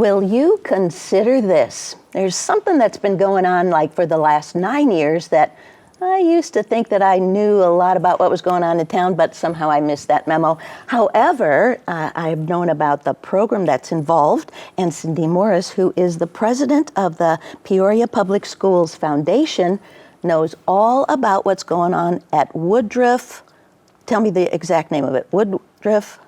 Will you consider this? There's something that's been going on like for the last 9 years that I used to think that I knew a lot about what was going on in town, but somehow I missed that memo. However, I've known about the program that's involved, and Cindy Morris, who is the president of the Peoria Public Schools Foundation, knows all about what's going on at Woodruff. Tell me the exact name of it. Woodruff?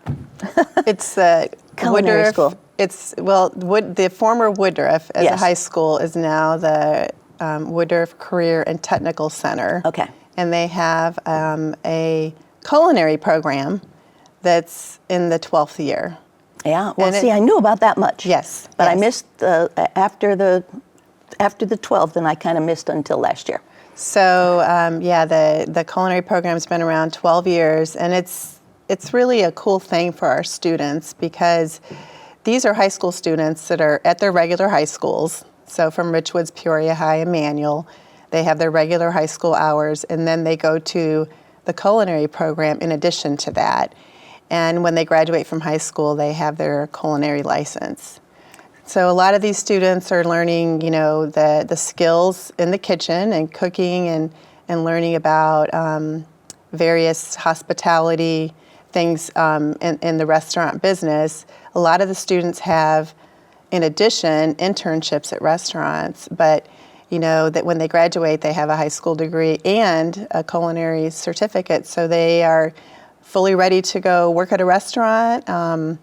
It's the Culinary Woodruff. School. The former Woodruff as a high school is now the Woodruff Career and Technical Center. Okay. And they have a culinary program that's in the 12th year. Yeah. Well, see, I knew about that much. Yes. But yes. I missed after the 12th, and I kind of missed until last year. So the culinary program's been around 12 years, and it's really a cool thing for our students because these are high school students that are at their regular high schools. So from Richwoods, Peoria High, Emmanuel, they have their regular high school hours, and then they go to the culinary program in addition to that. And when they graduate from high school, they have their culinary license. So a lot of these students are learning, the skills in the kitchen and cooking and learning about various hospitality things in the restaurant business. A lot of the students have, in addition, internships at restaurants, but that when they graduate, they have a high school degree and a culinary certificate, so they are fully ready to go work at a restaurant. I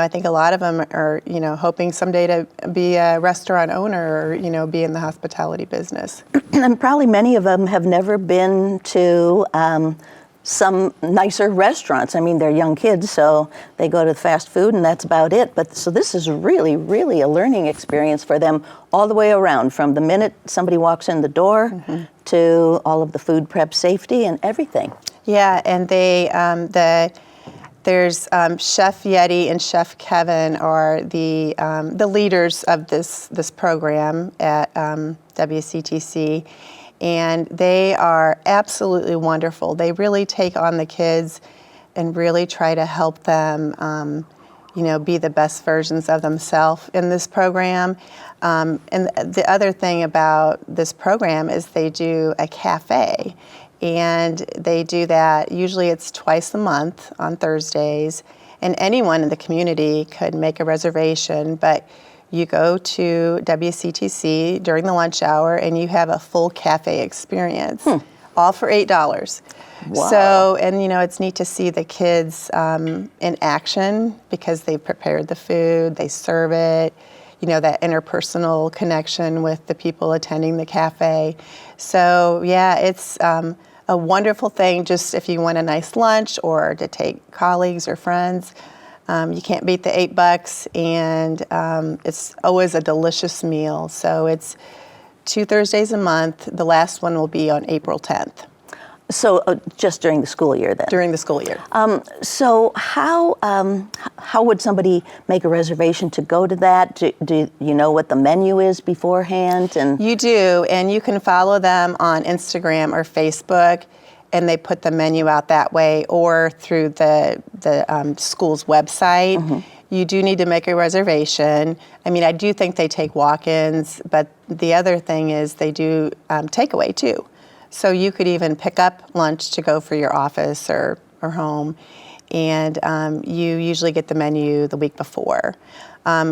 think a lot of them are, hoping someday to be a restaurant owner or, be in the hospitality business. And probably many of them have never been to some nicer restaurants. I mean, they're young kids, so they go to fast food and that's about it. But so this is really, really a learning experience for them all the way around, from the minute somebody walks in the door to all of the food prep safety and everything. Yeah, and there's Chef Yeti and Chef Kevin are the leaders of this program at WCTC. And they are absolutely wonderful. They really take on the kids and really try to help them, be the best versions of themselves in this program. And the other thing about this program is they do a cafe. And they do that, usually it's twice a month on Thursdays. And anyone in the community could make a reservation, but you go to WCTC during the lunch hour and you have a full cafe experience, all for $8. Wow. So, and it's neat to see the kids in action because they've prepared the food, they serve it, that interpersonal connection with the people attending the cafe. So yeah, it's a wonderful thing just if you want a nice lunch or to take colleagues or friends. You can't beat the $8, and it's always a delicious meal. So it's 2 Thursdays a month. The last one will be on April 10th. So just during the school year then? During the school year. So how would somebody make a reservation to go to that? Do you know what the menu is beforehand? And you do, and you can follow them on Instagram or Facebook, and they put the menu out that way, or through the school's website. You do need to make a reservation. I mean, I do think they take walk-ins, but the other thing is they do takeaway too. So you could even pick up lunch to go for your office or home, and you usually get the menu the week before.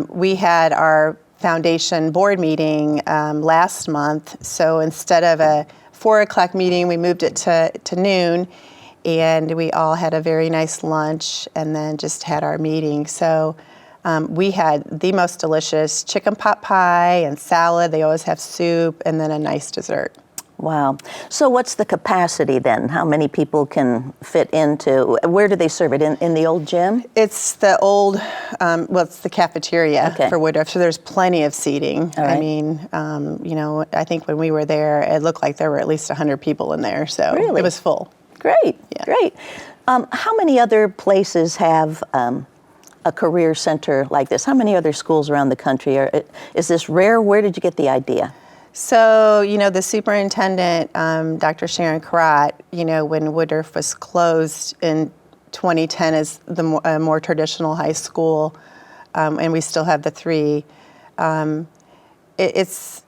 We had our foundation board meeting last month, so instead of a 4 o'clock meeting, we moved it to noon, and we all had a very nice lunch and then just had our meeting. So we had the most delicious chicken pot pie and salad. They always have soup and then a nice dessert. Wow. So what's the capacity then? How many people can fit into, where do they serve it? In the old gym? It's the old, it's the cafeteria for Woodruff, so there's plenty of seating. All right. I mean, I think when we were there, it looked like there were at least 100 people in there, so Really? It was full. Great, Yeah. great. How many other places have a career center like this? How many other schools around the country is this rare? Where did you get the idea? So, the superintendent, Dr. Sharon Karat, when Woodruff was closed in 2010 as the more traditional high school, and we still have the 3. It's,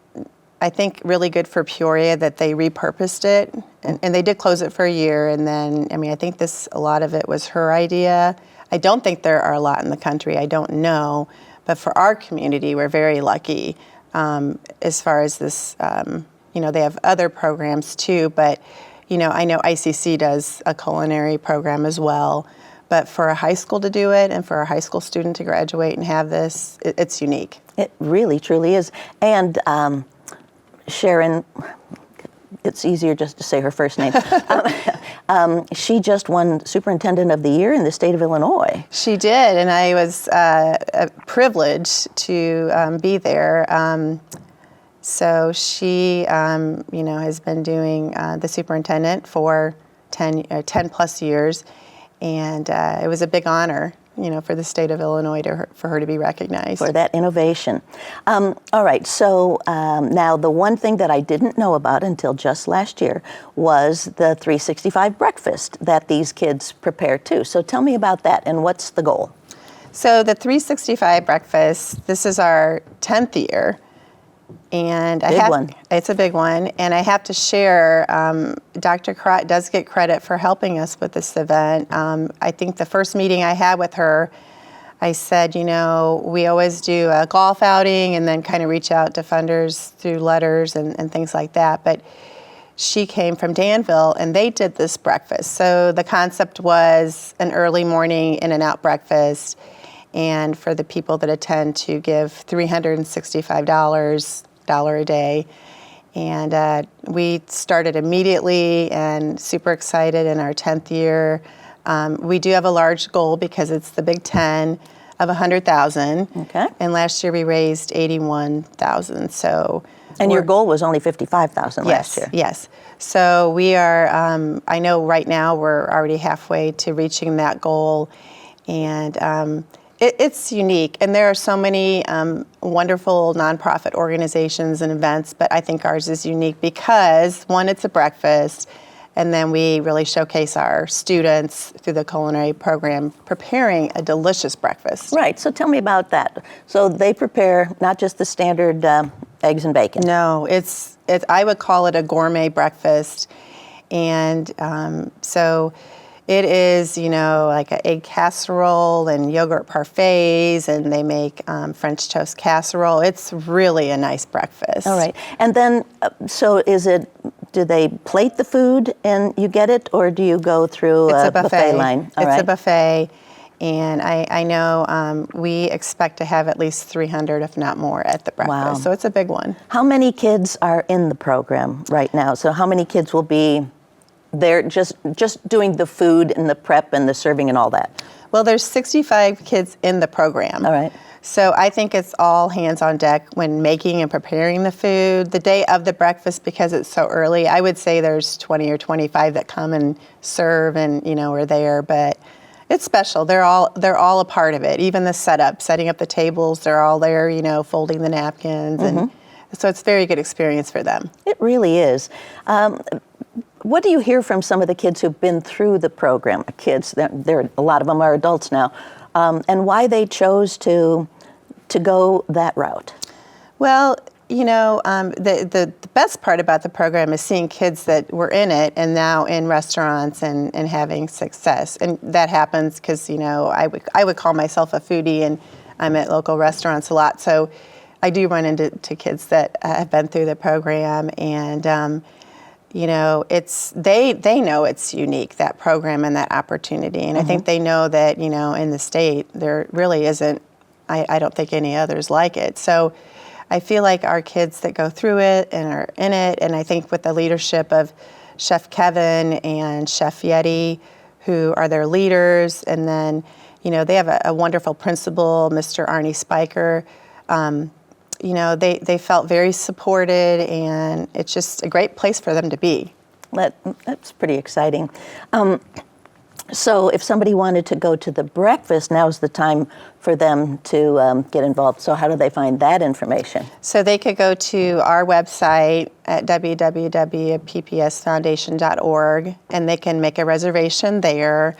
I think, really good for Peoria that they repurposed it, and they did close it for a year. And then, I mean, I think a lot of it was her idea. I don't think there are a lot in the country. I don't know, but for our community, we're very lucky as far as this. They have other programs too, but I know ICC does a culinary program as well. But for a high school to do it, and for a high school student to graduate and have this, it's unique. It really, truly is. And Sharon, it's easier just to say her first name. She just won Superintendent of the Year in the state of Illinois. She did, and I was privileged to be there. So she, has been doing the superintendent for 10 plus years. And it was a big honor, for the state of Illinois for her to be recognized. For that innovation. All right, so now the one thing that I didn't know about until just last year was the 365 breakfast that these kids prepare too. So tell me about that, and what's the goal? So the 365 breakfast, this is our 10th year. And it's a big one, and I have to share, Dr. Carrott does get credit for helping us with this event. I think the first meeting I had with her, I said, we always do a golf outing and then kind of reach out to funders through letters and things like that, but she came from Danville, and they did this breakfast. So the concept was an early morning in-and-out breakfast, and for the people that attend to give $365 a day. And we started immediately and super excited in our 10th year. We do have a large goal because it's the Big 10 of $100,000. Okay. And last year we raised $81,000. So. And your goal was only $55,000 last year. Yes. So we are. I know right now we're already halfway to reaching that goal, and. It's unique, and there are so many wonderful nonprofit organizations and events, but I think ours is unique because, one, it's a breakfast, and then we really showcase our students through the culinary program preparing a delicious breakfast. Right, so tell me about that. So they prepare not just the standard eggs and bacon. No, it's I would call it a gourmet breakfast, and so it is, like an egg casserole and yogurt parfaits, and they make French toast casserole. It's really a nice breakfast. All right. And then, so do they plate the food and you get it, or do you go through a buffet line? It's a buffet, and I know we expect to have at least 300, if not more, at the breakfast. Wow. So it's a big one. How many kids are in the program right now? So how many kids will be there just doing the food and the prep and the serving and all that? Well, there's 65 kids in the program. All right. So I think it's all hands on deck when making and preparing the food. The day of the breakfast, because it's so early, I would say there's 20 or 25 that come and serve and, are there, but it's special. They're all a part of it. Even the setting up the tables, they're all there, folding the napkins. Mm-hmm. And so it's a very good experience for them. It really is. What do you hear from some of the kids who've been through the program? Kids, a lot of them are adults now, and why they chose to go that route? Well, the best part about the program is seeing kids that were in it and now in restaurants and having success. And that happens because, I would call myself a foodie, and I'm at local restaurants a lot. So I do run into kids that have been through the program, and they know it's unique, that program and that opportunity. And I think they know that, in the state, there really isn't, I don't think any others like it. So I feel like our kids that go through it and are in it, and I think with the leadership of Chef Kevin and Chef Yeti, who are their leaders, and then, they have a wonderful principal, Mr. Arnie Spiker. They felt very supported, and it's just a great place for them to be. That's pretty exciting. So if somebody wanted to go to the breakfast, now's the time for them to get involved. So how do they find that information? So they could go to our website at www.ppsfoundation.org, and they can make a reservation there.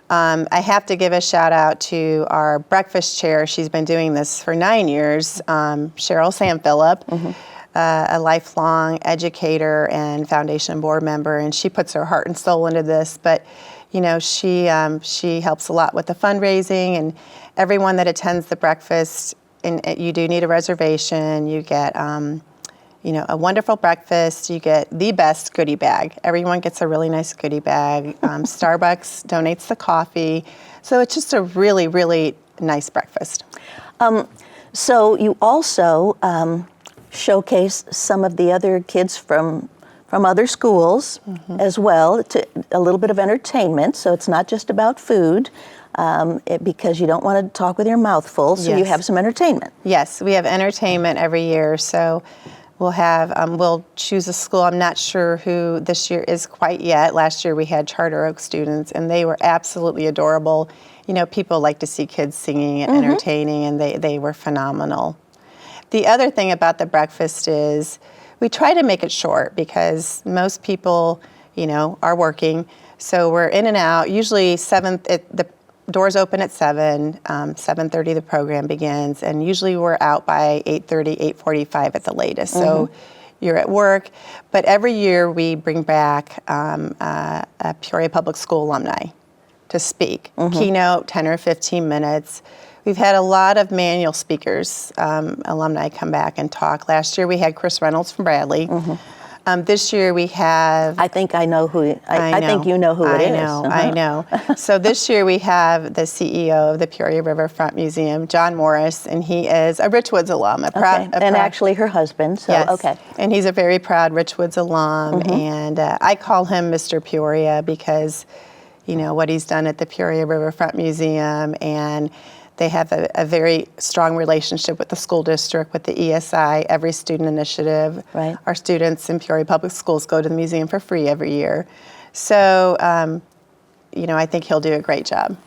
I have to give a shout out to our breakfast chair. She's been doing this for 9 years, Cheryl Samphilip, a lifelong educator and foundation board member, and she puts her heart and soul into this. But you know, she helps a lot with the fundraising, and everyone that attends the breakfast, and you do need a reservation. You get you know, a wonderful breakfast. You get the best goodie bag. Everyone gets a really nice goodie bag. Starbucks donates the coffee. So it's just a really, really nice breakfast. So you also showcase some of the other kids from other schools as well, to a little bit of entertainment. So it's not just about food, because you don't want to talk with your mouth full, so you Yes. have some entertainment. Yes, we have entertainment every year. So we'll have, we'll choose a school. I'm not sure who this year is quite yet. Last year we had Charter Oak students, and they were absolutely adorable. You know, people like to see kids singing and entertaining, and they were phenomenal. The other thing about the breakfast is we try to make it short because most people, you know, are working. So we're in and out. Usually the doors open at 7, 7:30 the program begins, and usually we're out by 8:30, 8:45 at the latest. So you're at work. But every year we bring back a Peoria Public School alumni to speak. Keynote, 10 or 15 minutes. We've had a lot of manual speakers, alumni come back and talk. Last year we had Chris Reynolds from Bradley. This year we have... I think I know who. I think you know who it is. I know. So this year we have the CEO of the Peoria Riverfront Museum, John Morris, and he is a Richwoods alum. And actually her husband. So Yes. okay. And he's a very proud Richwoods alum, and I call him Mr. Peoria because, you know, what he's done at the Peoria Riverfront Museum, and they have a very strong relationship with the school district, with the ESI, Every Student Initiative. Right. Our students in Peoria Public Schools go to the museum for free every year. So, you know, I think he'll do a great job.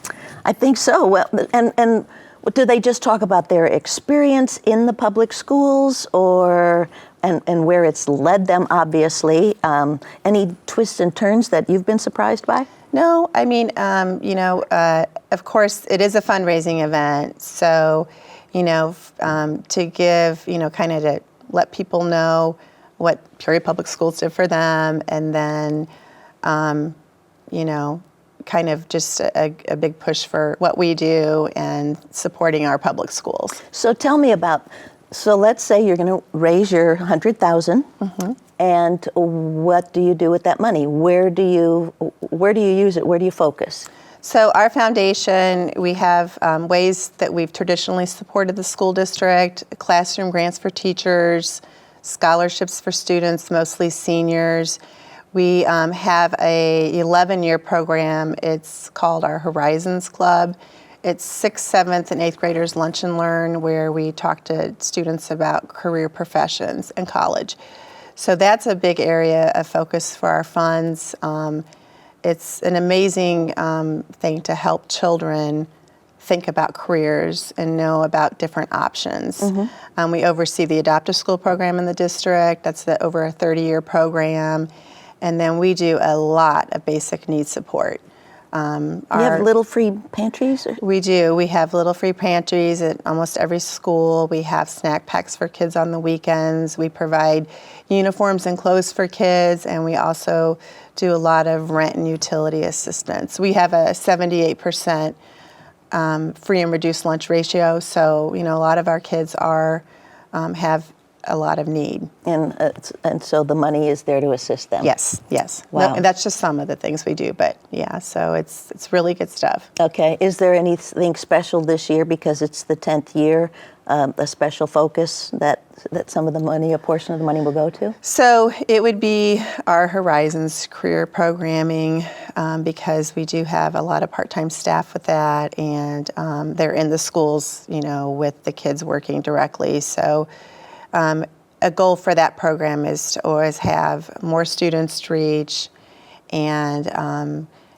I think so. Well, and do they just talk about their experience in the public schools, or and where it's led them? Obviously, any twists and turns that you've been surprised by? No, I mean, you know, of course, it is a fundraising event. So, you know, to give, you know, kind of to let people know what Peoria Public Schools did for them, and then, you know, kind of just a big push for what we do and supporting our public schools. So tell me about. So let's say you're going to raise your $100,000, and what do you do with that money? Where do you use it? Where do you focus? So our foundation, we have ways that we've traditionally supported the school district: classroom grants for teachers, scholarships for students, mostly seniors. We have a 11-year program. It's called our Horizons Club. It's 6th, 7th, and 8th graders lunch and learn, where we talk to students about career professions and college. So that's a big area of focus for our funds. It's an amazing thing to help children think about careers and know about different options. We oversee the Adoptive School program in the district. That's over a 30-year program. And then we do a lot of basic needs support. You have little free pantries? We do. We have little free pantries at almost every school. We have snack packs for kids on the weekends. We provide uniforms and clothes for kids, and we also do a lot of rent and utility assistance. We have a 78% free and reduced lunch ratio, so you know, a lot of our kids are have a lot of need. And so the money is there to assist them? Yes, yes. Wow. No, that's just some of the things we do, but yeah, so it's really good stuff. Okay. Is there anything special this year, because it's the 10th year, a special focus that some of the money, a portion of the money will go to? So it would be our Horizons career programming, because we do have a lot of part-time staff with that, and they're in the schools, you know, with the kids working directly. So a goal for that program is to always have more students to reach, and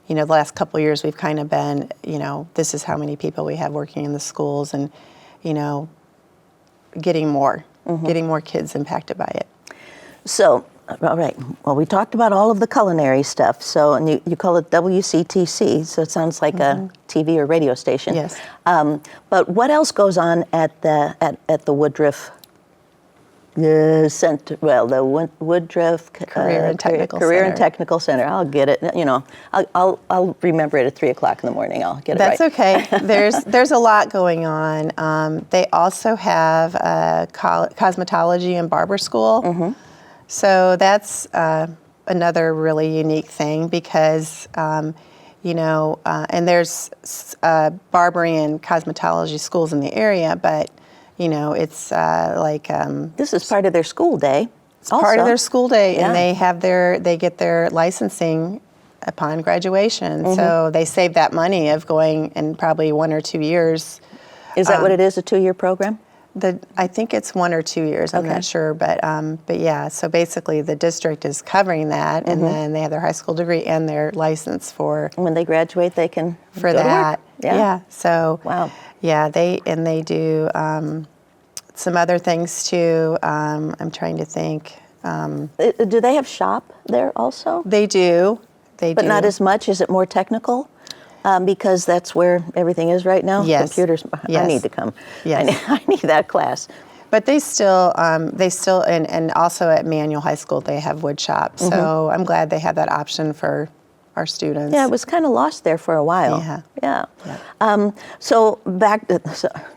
you know, the last couple of years we've kind of been, you know, this is how many people we have working in the schools, and you know, getting more kids impacted by it. So All right. Well, we talked about all of the culinary stuff. So, and you call it WCTC. So it sounds like a TV or radio station. Yes. But what else goes on at the Woodruff Center? Well, the Woodruff Career and Technical Career and Center. Technical Center. I'll get it. You know, I'll remember it at 3:00 in the morning. I'll get it That's right. okay. There's a lot going on. They also have a cosmetology and barber school. So that's another really unique thing because, and there's barbering and cosmetology schools in the area, but, it's This is part of their school day. it's part of their school day, Yeah. and they get their licensing upon graduation. So they save that money of going in probably 1 or 2 years. Is that what it is? A 2-year program? I think it's 1 or 2 years. I'm Okay. not sure, but yeah. So basically, the district is covering that, and then they have their high school degree and their license for When they graduate, they can for go to work. that. Yeah. So Wow. yeah, they do some other things too. I'm trying to think. Do they have shop there also? They do. But do. not as much. Is it more technical? Because that's where everything is right now. Yes. Computers. I Yes. need to come. Yes. I need that class. But they still, and also at Manual High School, they have wood shop. So I'm glad they have that option for our students. Yeah, it was kind of lost there for a while. Yeah. Yeah. So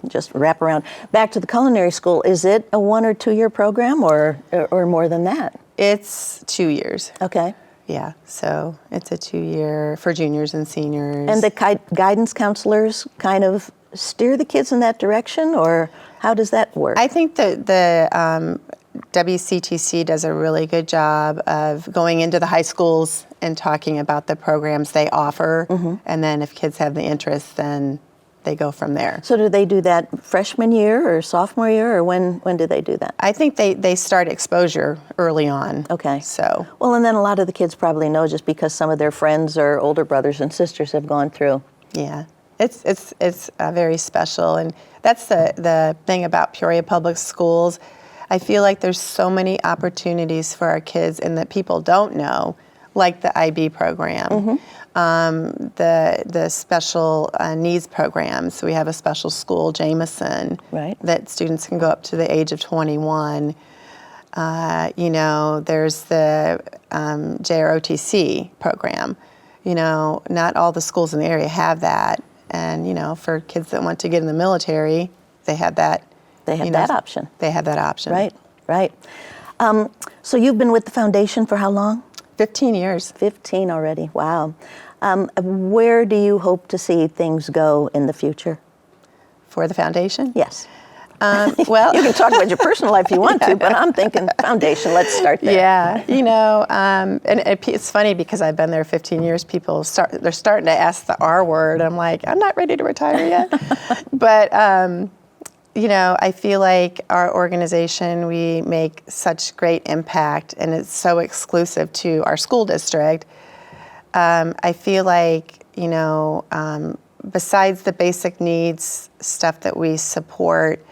just wrap around. Back to the culinary school. Is it a 1 or 2 year program or more than that? It's 2 years. Okay. Yeah, so it's a 2-year for juniors and seniors. And the guidance counselors kind of steer the kids in that direction, or how does that work? I think that the WCTC does a really good job of going into the high schools and talking about the programs they offer. And then if kids have the interest, then they go from there. So do they do that freshman year or sophomore year, or when do they do that? I think they start exposure early on. Okay. So, Well, and then a lot of the kids probably know just because some of their friends or older brothers and sisters have gone through. yeah, it's very special. And that's the thing about Peoria Public Schools. I feel like there's so many opportunities for our kids and that people don't know, like the IB program. The special needs programs. We have a special school, Jameson, Right. that students can go up to the age of 21. There's the JROTC program. Not all the schools in the area have that. And, for kids that want to get in the military, they have that. They have that option. They have that option. Right. So you've been with the foundation for how long? 15 years. 15 already. Wow. Where do you hope to see things go in the future? For the foundation? Yes. Well, You can talk about your personal life if you want to, but I'm thinking foundation. Let's start there. yeah, and it's funny because I've been there 15 years. They're starting to ask the R word. I'm like, I'm not ready to retire yet. But I feel like our organization, we make such great impact, and it's so exclusive to our school district. I feel like, besides the basic needs stuff that we support,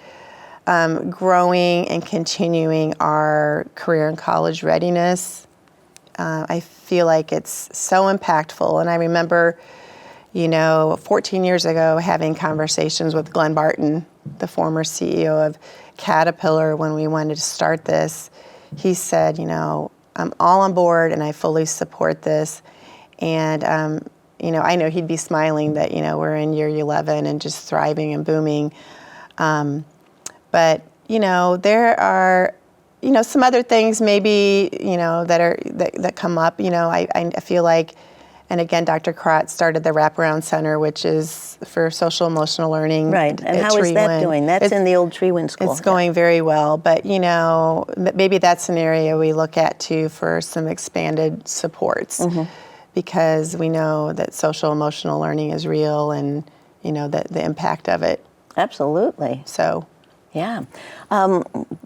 growing and continuing our career and college readiness, I feel like it's so impactful. And I remember, 14 years ago having conversations with Glenn Barton, the former CEO of Caterpillar, when we wanted to start this. He said, I'm all on board and I fully support this. And, I know he'd be smiling that, we're in year 11 and just thriving and booming. But, there are, some other things maybe, that come up. I feel like, and again, Dr. Kratz started the Wraparound Center, which is for social emotional learning. Right. And at how is that Treewind. doing? That's in the old Treewind School. It's going very well, but maybe that's an area we look at too for some expanded supports, because we know that social emotional learning is real, and the impact of it. Absolutely. So, Yeah.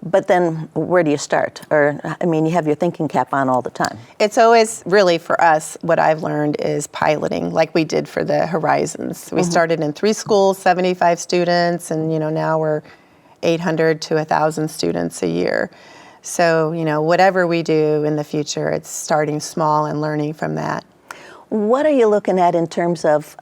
But then where do you start? Or, you have your thinking cap on all the time. it's always really for us, what I've learned is piloting, like we did for the Horizons. We started in 3 schools, 75 students, and now we're 800 to 1,000 students a year. So, whatever we do in the future, it's starting small and learning from that. What are you looking at in terms of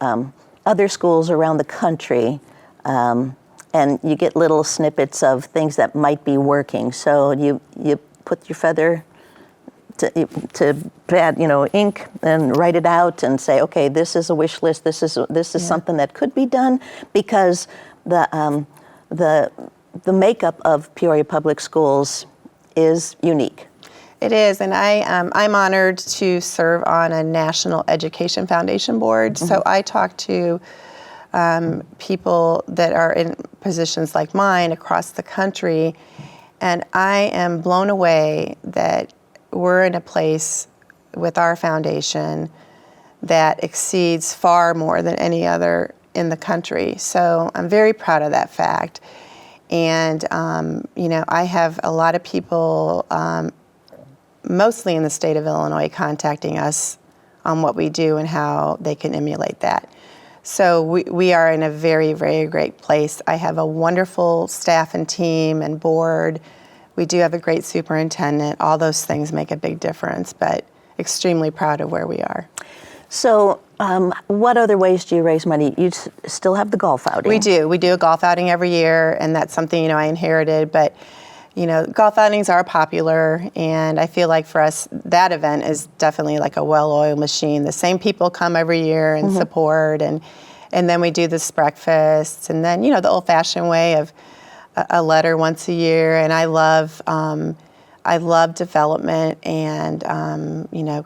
other schools around the country? And you get little snippets of things that might be working. So you put your feather to pad, ink and write it out and say, okay, this is a wish list. This is something that could be done, because the makeup of Peoria Public Schools is unique. It is, and I'm honored to serve on a National Education Foundation board. So I talk to people that are in positions like mine across the country, and I am blown away that we're in a place with our foundation that exceeds far more than any other in the country. So I'm very proud of that fact. And, I have a lot of people, mostly in the state of Illinois, contacting us on what we do and how they can emulate that. So we are in a very, very great place. I have a wonderful staff and team and board. We do have a great superintendent. All those things make a big difference, but extremely proud of where we are. So what other ways do you raise money? You still have the golf outing. We do. We do a golf outing every year, and that's something, I inherited. But, golf outings are popular, and I feel like for us, that event is definitely like a well-oiled machine. The same people come every year and support, and then we do this breakfast, and then, the old-fashioned way of a letter once a year. And I love development and,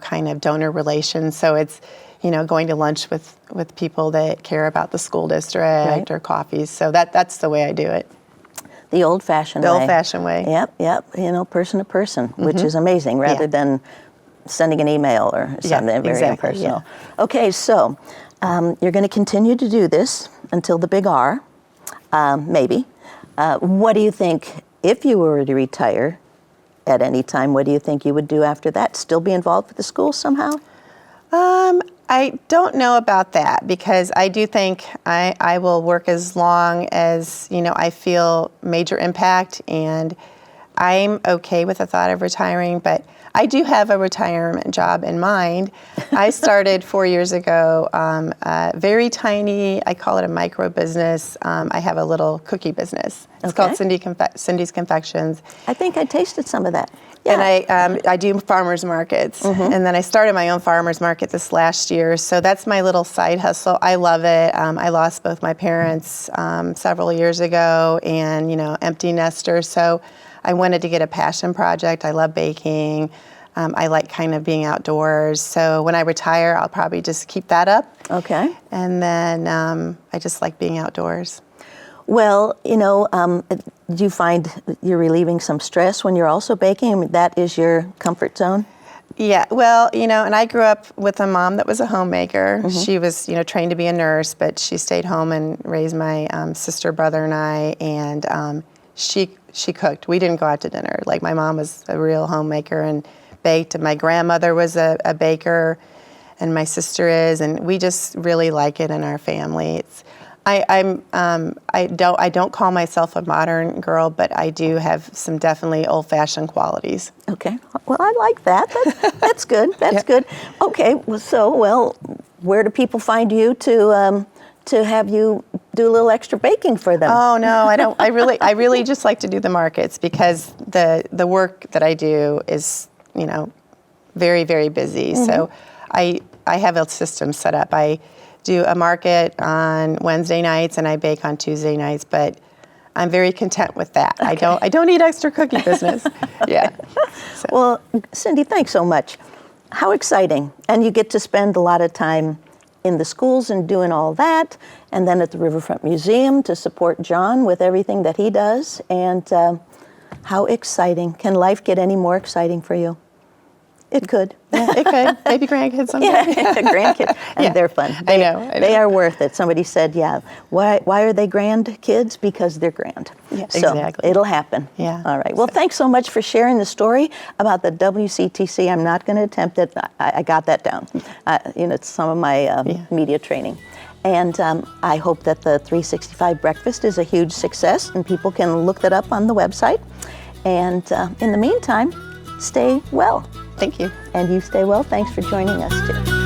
kind of donor relations. So it's, going to lunch with people that care about the school district or coffees. So that's the way I do it. The old-fashioned way. The old-fashioned way. Yep. Person to person, which is amazing, rather than sending an email or something very impersonal. Yeah. Okay, so you're going to continue to do this until the big R, maybe. What do you think, if you were to retire at any time, what do you think you would do after that? Still be involved with the school somehow? I don't know about that, because I do think I will work as long as, I feel major impact, and I'm okay with the thought of retiring, but I do have a retirement job in mind. I started 4 years ago, very tiny, I call it a micro business. I have a little cookie business. It's called Cindy's Confections. I think I tasted some of that. Yeah. And I do farmers markets. And then I started my own farmers market this last year. So that's my little side hustle. I love it. I lost both my parents several years ago, and, empty nester. So I wanted to get a passion project. I love baking. I like kind of being outdoors. So when I retire, I'll probably just keep that up. Okay. And then I just like being outdoors. Well, do you find you're relieving some stress when you're also baking? I mean, that is your comfort zone? Yeah, well, and I grew up with a mom that was a homemaker. She was, trained to be a nurse, but she stayed home and raised my sister, brother, and I, and she cooked. We didn't go out to dinner. Like, my mom was a real homemaker and baked, and my grandmother was a baker, and my sister is, and we just really like it in our family. I don't call myself a modern girl, but I do have some definitely old-fashioned qualities. Okay. Well, I like that. That's good. That's good. Okay. Well, where do people find you to have you do a little extra baking for them? Oh no, I don't. I really just like to do the markets, because the work that I do is, very, very busy. So I have a system set up. I do a market on Wednesday nights and I bake on Tuesday nights, but I'm very content with that. Okay. I don't need extra cookie business. Yeah. So. Well, Cindy, thanks so much. How exciting. And you get to spend a lot of time in the schools and doing all that, and then at the Riverfront Museum to support John with everything that he does. And how exciting. Can life get any more exciting for you? It could. Yeah, it could. Maybe grandkids someday. Yeah, grandkids. And they're fun. I know. They are worth it. Somebody said, why are they grandkids? Because they're grand. Yeah, so exactly. It'll happen. Yeah. All right. Well, thanks so much for sharing the story about the WCTC. I'm not going to attempt it. I got that down. It's some of my media training. And I hope that the 365 breakfast is a huge success, and people can look that up on the website. And in the meantime, stay well. Thank you. And you stay well. Thanks for joining us, too.